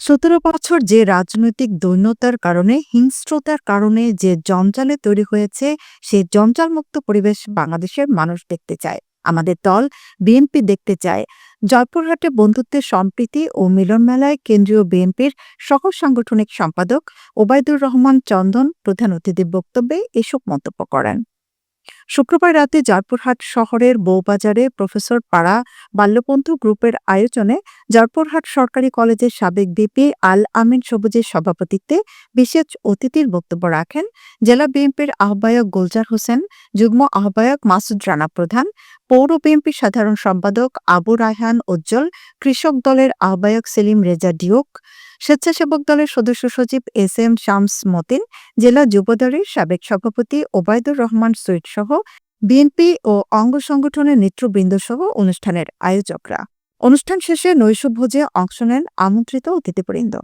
১৭ বছর যে রাজনৈতিক দৈন্যতার কারণে, হিংস্রতার কারণে যে জঞ্জালে তৈরি হয়েছে, সেই জঞ্জালমুক্ত পরিবেশ বাংলাদেশের মানুষ দেখতে চায়। আমাদের দল বিএনপি দেখতে চায় জয়পুরহাটে বন্ধুত্বের সম্প্রীতি ও মিলন মেলায় কেন্দ্রীয় বিএনপির সহ সাংগঠনিক সম্পাদক ওবায়দুর রহমান চন্দন প্রধান অতিথির বক্তব্যে এসব মন্তব্য করেন। শুক্রবার রাতে জয়পুরহাট শহরের বউবাজারে প্রফেসর পাড়া বাল্যবন্ধু গ্রুপের আয়োজনে জয়পুরহাট সরকারি কলেজের সাবেক ভিপি আল আমিন সবুজের সভাপতিত্বে বিশেষ অতিথির বক্তব্য রাখেন জেলা বিএনপির আহ্বায়ক গুলজার হোসেন, যুগ্ম আহ্বায়ক মাসুদ রানা প্রধান, পৌর বিএনপির সাধারণ সম্পাদক আবু রায়হান উজ্জ্বল, কৃষক দলের আহ্বায়ক সেলিম রেজা ডিউক, স্বেচ্ছাসেবক দলের সদস্য সচিব এস এম শামস মতিন, জেলা যুবদলের সাবেক সভাপতি ওবায়দুর রহমান সৈয়দ সহ বিএনপি ও অঙ্গ সংগঠনের নেতৃবৃন্দ সহ অনুষ্ঠানের আয়োজকরা। অনুষ্ঠান শেষে নৈশভোজে অংশ নেন আমন্ত্রিত অতিথিবৃন্দ।